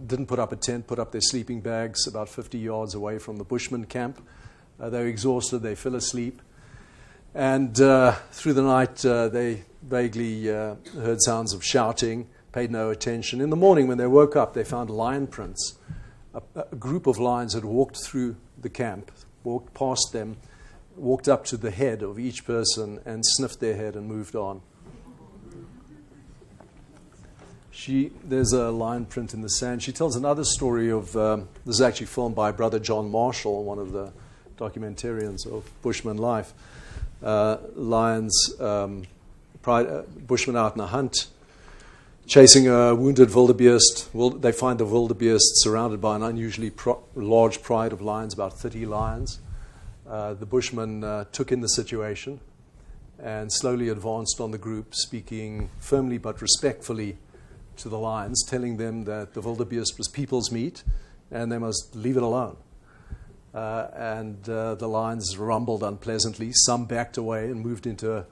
[SPEAKER 1] didn't put up a tent, put up their sleeping bags about 50 yards away from the Bushman camp. They were exhausted, they fell asleep. And through the night they vaguely heard sounds of shouting, paid no attention. In the morning when they woke up, they found lion prints. A group of lions had walked through the camp, walked past them, walked up to the head of each person and sniffed their head and moved on. There's a lion print in the sand. She tells another story of, this is actually filmed by Brother John Marshall, one of the documentarians of Bushman life. Bushman out in a hunt, chasing a wounded wildebeest. They find the wildebeest surrounded by an unusually large pride of lions, about 30 lions. The Bushman took in the situation and slowly advanced on the group, speaking firmly but respectfully to the lions, telling them that the wildebeest was people's meat and they must leave it alone. The lions rumbled unpleasantly. Some backed away and moved into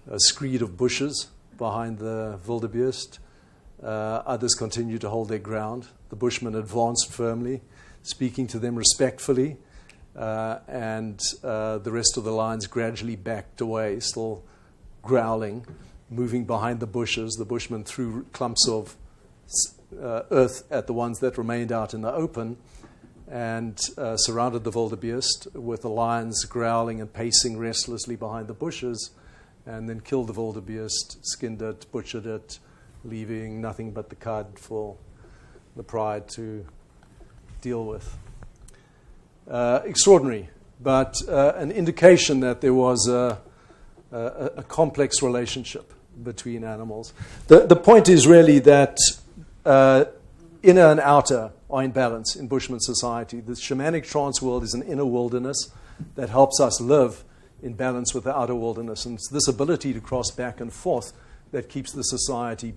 [SPEAKER 1] a screed of bushes behind the wildebeest. Others continued to hold their ground. The Bushman advanced firmly, speaking to them respectfully, and the rest of the lions gradually backed away, still growling, moving behind the bushes. The Bushman threw clumps of earth at the ones that remained out in the open and surrounded the wildebeest with the lions growling and pacing restlessly behind the bushes, and then killed the wildebeest, skinned it, butchered it, leaving nothing but the cud for the pride to deal with. Extraordinary, but an indication that there was a complex relationship between animals. The point is really that inner and outer are in balance in Bushman society. The shamanic trance world is an inner wilderness that helps us live in balance with the outer wilderness. And it's this ability to cross back and forth that keeps the society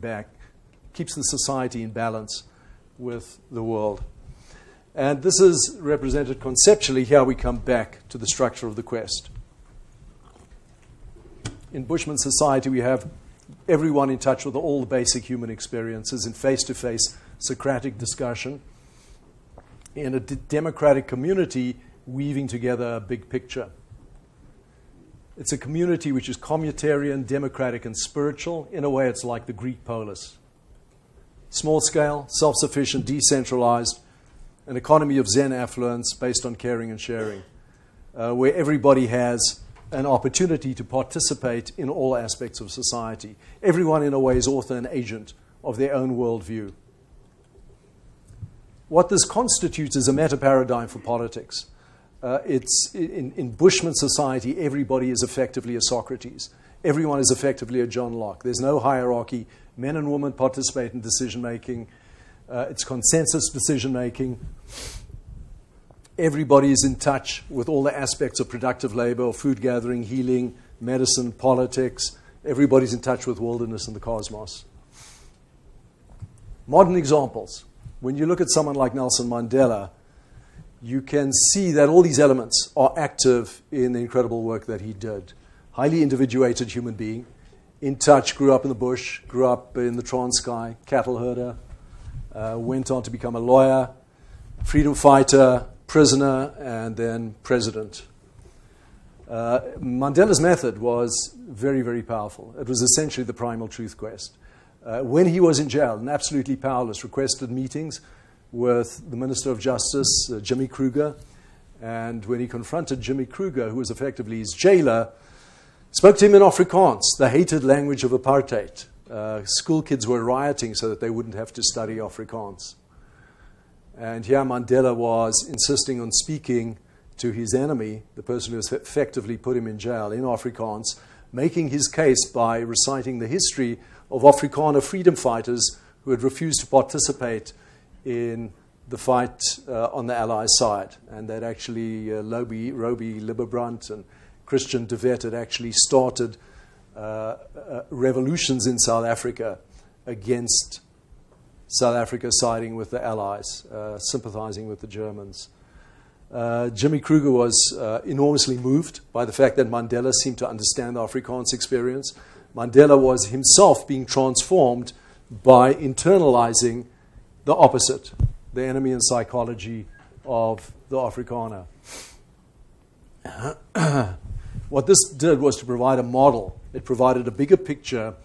[SPEAKER 1] in balance with the world. And this is represented conceptually. Here we come back to the structure of the quest. In Bushman society, we have everyone in touch with all the basic human experiences in face-to-face Socratic discussion, in a democratic community weaving together a big picture. It's a community which is communitarian, democratic, and spiritual. In a way, it's like the Greek polis. Small scale, self-sufficient, decentralized, an economy of Zen affluence based on caring and sharing, where everybody has an opportunity to participate in all aspects of society. Everyone, in a way, is author and agent of their own worldview. What this constitutes is a meta-paradigm for politics. It's in Bushman society, everybody is effectively a Socrates. Everyone is effectively a John Locke. There's no hierarchy. Men and women participate in decision-making. It's consensus decision-making. Everybody is in touch with all the aspects of productive labor, food gathering, healing, medicine, politics. Everybody's in touch with wilderness and the cosmos. Modern examples. When you look at someone like Nelson Mandela, you can see that all these elements are active in the incredible work that he did. Highly individuated human being, in touch, grew up in the bush, grew up in the Transkei, cattle herder, went on to become a lawyer, freedom fighter, prisoner, and then president. Mandela's method was very, very powerful. It was essentially the primal truth quest. When he was in jail and absolutely powerless, requested meetings with the Minister of Justice, Jimmy Kruger, and when he confronted Jimmy Kruger, who was effectively his jailer, spoke to him in Afrikaans, the hated language of apartheid. School kids were rioting so that they wouldn't have to study Afrikaans. And here Mandela was insisting on speaking to his enemy, the person who has effectively put him in jail, in Afrikaans, making his case by reciting the history of Afrikaner freedom fighters who had refused to participate in the fight on the Allies' side. And that actually Roby Liberbrand and Christian de Wet had actually started revolutions in South Africa against South Africa siding with the Allies, sympathizing with the Germans. Jimmy Kruger was enormously moved by the fact that Mandela seemed to understand the Afrikaans experience. Mandela was himself being transformed by internalizing the opposite, the enemy and psychology of the Afrikaner. What this did was to provide a model. It provided a bigger picture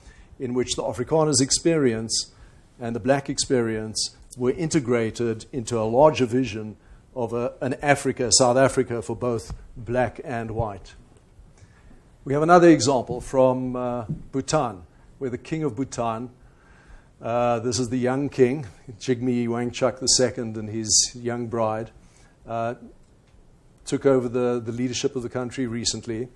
[SPEAKER 1] in which the Afrikaner's experience and the black experience were integrated into a larger vision of an Africa, South Africa, for both black and white. We have another example from Bhutan, where the king of Bhutan, this is the young king, Jigme Wangchuck II, and his young bride, took over the leadership of the country recently,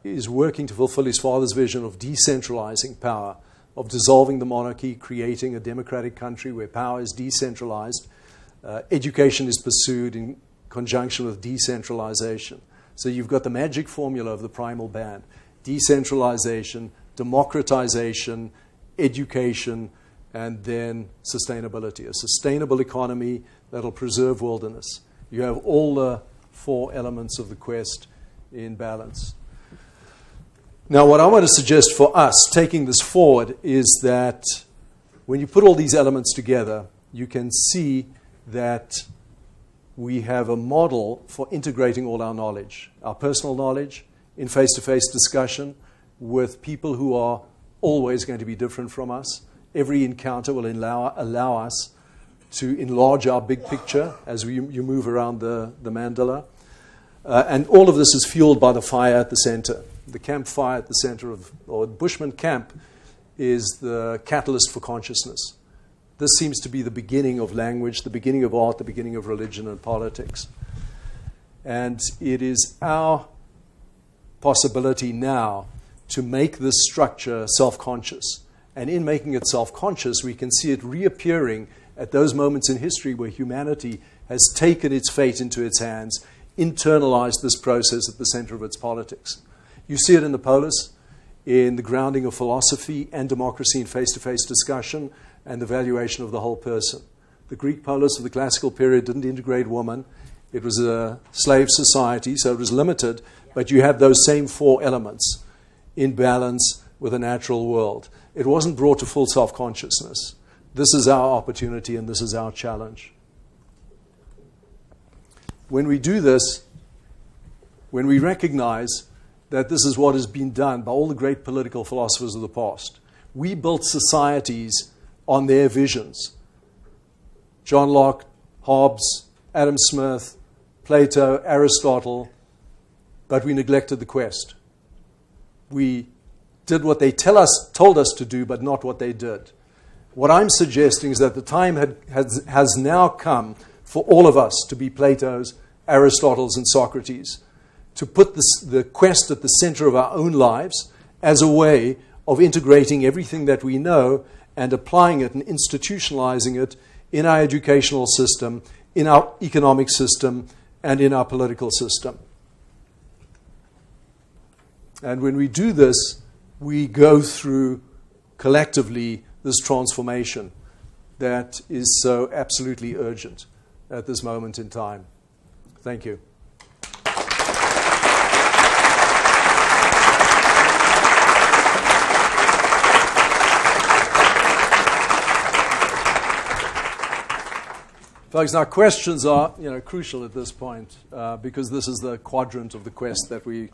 [SPEAKER 1] is working to fulfill his father's vision of decentralizing power, of dissolving the monarchy, creating a democratic country where power is decentralized. Education is pursued in conjunction with decentralization. So you've got the magic formula of the Primal band: decentralization, democratization, education, and then sustainability. A sustainable economy that'll preserve wilderness. You have all the four elements of the quest in balance. Now, what I want to suggest for us, taking this forward, is that when you put all these elements together, you can see that we have a model for integrating all our knowledge, our personal knowledge, in face-to-face discussion with people who are always going to be different from us. Every encounter will allow us to enlarge our big picture as you move around the mandala. And all of this is fueled by the fire at the center. The campfire at the center or the Bushman camp is the catalyst for consciousness. This seems to be the beginning of language, the beginning of art, the beginning of religion and politics. And it is our possibility now to make this structure self-conscious. And in making it self-conscious, we can see it reappearing at those moments in history where humanity has taken its fate into its hands, internalized this process at the center of its politics. You see it in the polis, in the grounding of philosophy and democracy in face-to-face discussion and the valuation of the whole person. The Greek polis of the classical period didn't integrate woman. It was a slave society, so it was limited, but you have those same four elements in balance with a natural world. It wasn't brought to full self-consciousness. This is our opportunity and this is our challenge. When we do this, when we recognize that this is what has been done by all the great political philosophers of the past, we built societies on their visions. John Locke, Hobbes, Adam Smith, Plato, Aristotle, but we neglected the quest. We did what they told us to do, but not what they did. What I'm suggesting is that the time has now come for all of us to be Plato's, Aristotle's, and Socrates, to put the quest at the center of our own lives as a way of integrating everything that we know and applying it and institutionalizing it in our educational system, in our economic system, and in our political system. And when we do this, we go through collectively this transformation that is so absolutely urgent at this moment in time. Thank you. Folks, now questions are crucial at this point because this is the quadrant of the quest that we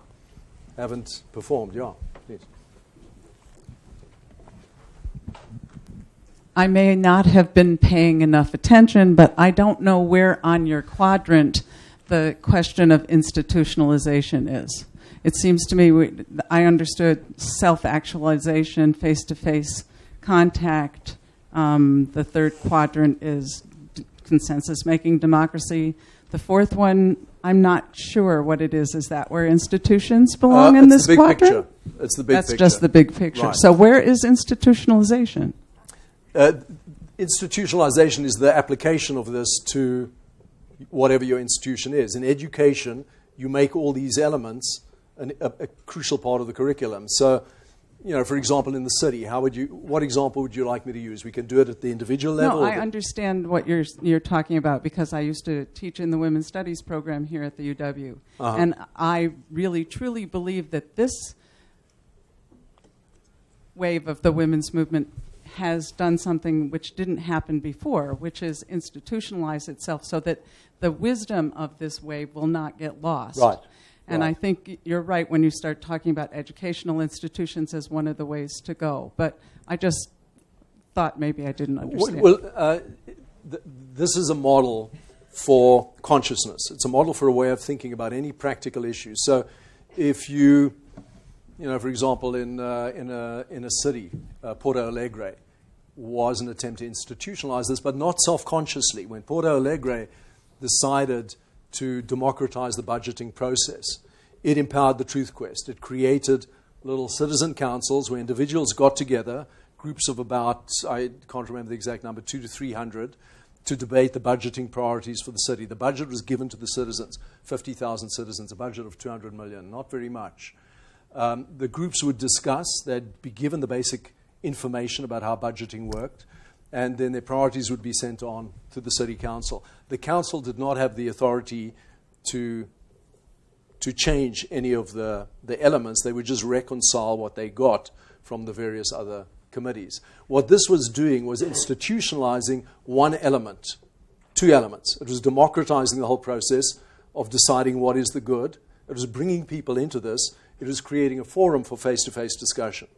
[SPEAKER 1] haven't performed. Yeah, please.
[SPEAKER 2] I may not have been paying enough attention, but I don't know where on your quadrant the question of institutionalization is. It seems to me I understood self-actualization, face-to-face contact. The third quadrant is consensus-making democracy. The fourth one, I'm not sure what it is. Is that where institutions belong in this quadrant?
[SPEAKER 1] Picture. It's the big
[SPEAKER 2] That's
[SPEAKER 1] picture.
[SPEAKER 2] just the big picture.
[SPEAKER 1] Right.
[SPEAKER 2] So where is institutionalization?
[SPEAKER 1] Institutionalization is the application of this to whatever your institution is. In education, you make all these elements a crucial part of the curriculum. So for example, in the city, what example would you like me to use? We can do it at the individual level.
[SPEAKER 2] No, I understand what you're talking about because I used to teach in the Women's Studies program here at the UW. And I really, truly believe that this wave of the women's movement has done something which didn't happen before, which is institutionalize itself so that the wisdom of this wave will not get lost.
[SPEAKER 1] Right.
[SPEAKER 2] And I think you're right when you start talking about educational institutions as one of the ways to go. But I just thought maybe I didn't understand.
[SPEAKER 1] Well, this is a model for consciousness. It's a model for a way of thinking about any practical issue. So if you for example, in a city, Porto Alegre was an attempt to institutionalize this, but not self-consciously. When Porto Alegre decided to democratize the budgeting process, it empowered the Truth Quest. It created little citizen councils where individuals got together, groups of about, I can't remember the exact number, 200 to 300, to debate the budgeting priorities for the city. The budget was given to the citizens, 50,000 citizens, a budget of 200 million, not very much. The groups would discuss, they'd be given the basic information about how budgeting worked, and then their priorities would be sent on to the city council. The council did not have the authority to change any of the elements. They would just reconcile what they got from the various other committees. What this was doing was institutionalizing one element, two elements. It was democratizing the whole process of deciding what is the good. It was bringing people into this. It was creating a forum for face-to-face discussion.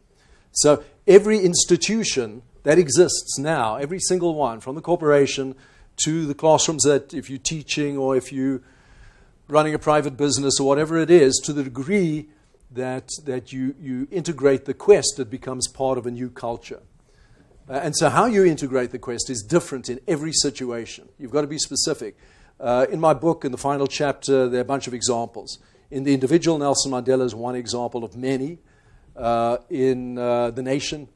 [SPEAKER 1] So every institution that exists now, every single one, from the corporation to the classrooms that if you're teaching or if you're running a private business or whatever it is, to the degree that you integrate the quest, it becomes part of a new culture. And so how you integrate the quest is different in every situation. You've got to be specific. In my book, in the final chapter, there are a bunch of examples. In the individual, Nelson Mandela is one example of many. In the nation,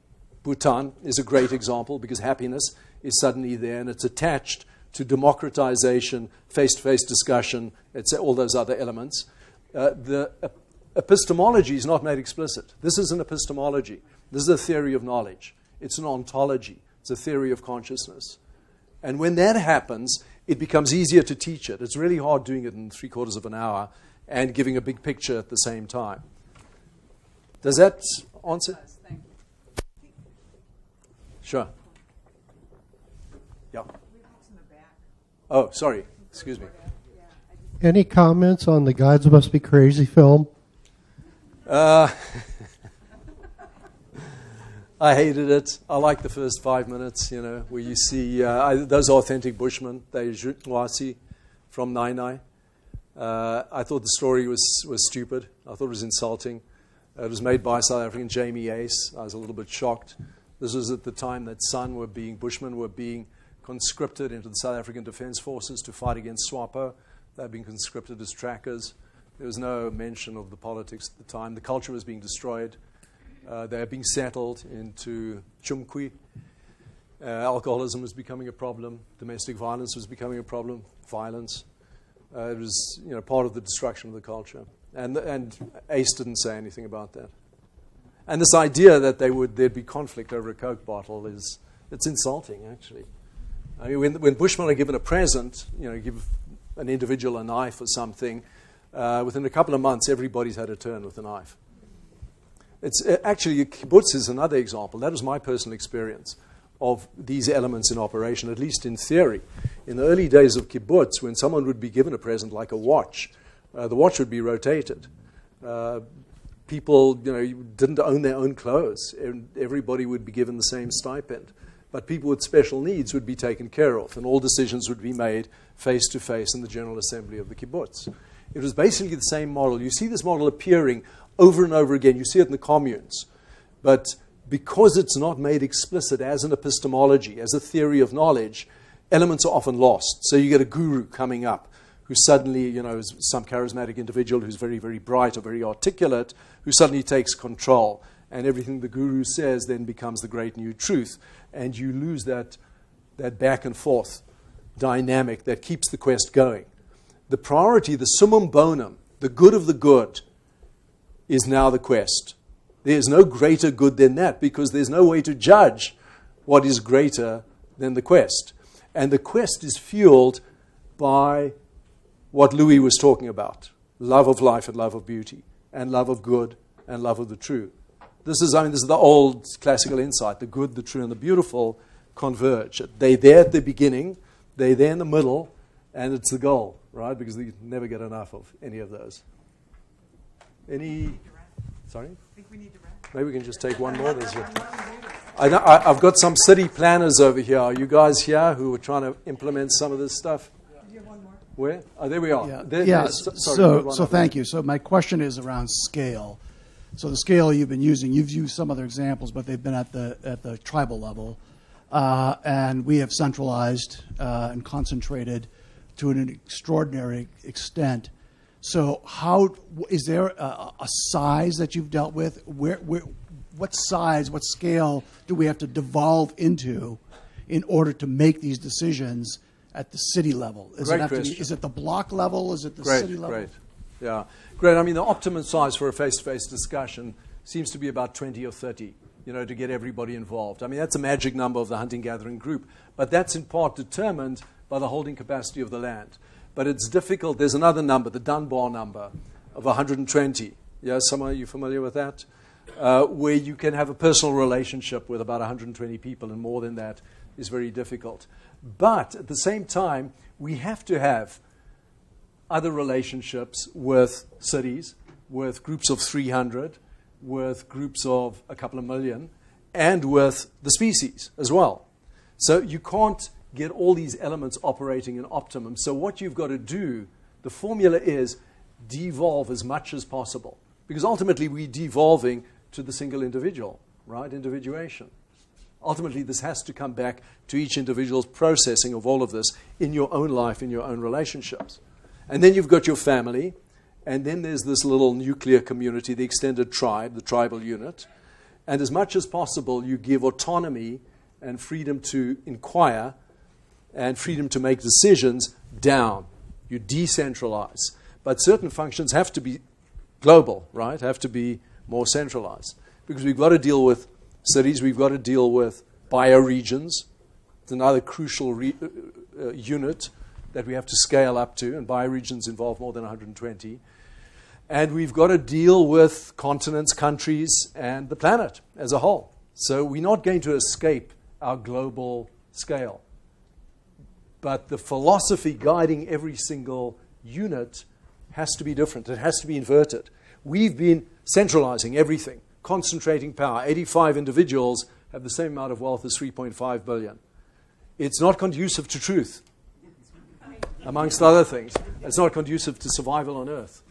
[SPEAKER 1] Bhutan is a great example because happiness is suddenly there and it's attached to democratization, face-to-face discussion, all those other elements. The epistemology is not made explicit. This is an epistemology. This is a theory of knowledge. It's an ontology. It's a theory of consciousness. And when that happens, it becomes easier to teach it. It's really hard doing it in 3/4 of an hour and giving a big picture at the same time. Does that answer?
[SPEAKER 2] Yes, thank you.
[SPEAKER 1] Sure. Yeah. Oh, sorry. Excuse me.
[SPEAKER 3] Any comments on the Gods Must Be Crazy film?
[SPEAKER 1] I hated it. I like the first 5 minutes, where you see those authentic Bushmen, they Jutwasi from Nainai. I thought the story was stupid. I thought it was insulting. It was made by South African Jamie Ace. I was a little bit shocked. This was at the time that Bushmen were being conscripted into the South African Defence Forces to fight against SWAPO. They had been conscripted as trackers. There was no mention of the politics at the time. The culture was being destroyed. They were being settled into Chumkwi. Alcoholism was becoming a problem. Domestic violence was becoming a problem. Violence. It was part of the destruction of the culture. And Ace didn't say anything about that. And this idea that there'd be conflict over a Coke bottle it's insulting, actually. I mean, when Bushmen are given a present, give an individual a knife or something, within a couple of months, everybody's had a turn with a knife. It's actually, kibbutz is another example. That was my personal experience of these elements in operation, at least in theory. In the early days of kibbutz, when someone would be given a present like a watch, the watch would be rotated. People, didn't own their own clothes. Everybody would be given the same stipend. But people with special needs would be taken care of, and all decisions would be made face-to-face in the General Assembly of the kibbutz. It was basically the same model. You see this model appearing over and over again. You see it in the communes. But because it's not made explicit as an epistemology, as a theory of knowledge, elements are often lost. So you get a guru coming up who suddenly, is some charismatic individual who's very, very bright or very articulate, who suddenly takes control. And everything the guru says then becomes the great new truth. And you lose that back and forth dynamic that keeps the quest going. The priority, the summum bonum, the good of the good, is now the quest. There's no greater good than that, because there's no way to judge what is greater than the quest. And the quest is fueled by what Louis was talking about: love of life and love of beauty, and love of good and love of the true. This is the old classical insight. The good, the true, and the beautiful converge. They're there at the beginning, they're there in the middle, and it's the goal, right? Because you never get enough of any of those. Sorry?
[SPEAKER 2] I think we need to wrap.
[SPEAKER 1] Maybe we can just take one more. I've got some city planners over here. Are you guys here who are trying to implement some of this stuff?
[SPEAKER 2] Do you have one more?
[SPEAKER 1] Where? Oh, there we are.
[SPEAKER 4] Yeah.
[SPEAKER 1] Sorry,
[SPEAKER 4] so thank you. So my question is around scale. So the scale you've been using, you've used some other examples, but they've been at the tribal level, and we have centralized and concentrated to an extraordinary extent. So how is there a size that you've dealt with? What size, what scale do we have to devolve into in order to make these decisions at the city level? Is it the block level? Is it the city level?
[SPEAKER 1] Great. Yeah. Great. I mean, the optimum size for a face-to-face discussion seems to be about 20 or 30, to get everybody involved. I mean, that's a magic number of the hunting-gathering group, but that's in part determined by the holding capacity of the land. But it's difficult. There's another number, the Dunbar number, of 120. Yeah, are you familiar with that? Where you can have a personal relationship with about 120 people, and more than that is very difficult. But at the same time, we have to have other relationships with cities, with groups of 300, with groups of a couple of million, and with the species as well. So you can't get all these elements operating in optimum. So what you've got to do, the formula is devolve as much as possible. Because ultimately we're devolving to the single individual, right? Individuation. Ultimately this has to come back to each individual's processing of all of this in your own life, in your own relationships. And then you've got your family, and then there's this little nuclear community, the extended tribe, the tribal unit. And as much as possible you give autonomy and freedom to inquire and freedom to make decisions down. You decentralize. But certain functions have to be global, right? Have to be more centralized. Because we've got to deal with cities, we've got to deal with bioregions. It's another crucial unit that we have to scale up to, and bioregions involve more than 120. And we've got to deal with continents, countries, and the planet as a whole. So we're not going to escape our global scale. But the philosophy guiding every single unit has to be different. It has to be inverted. We've been centralizing everything, concentrating power. 85 individuals have the same amount of wealth as 3.5 billion. It's not conducive to truth, amongst other things. It's not conducive to survival on Earth.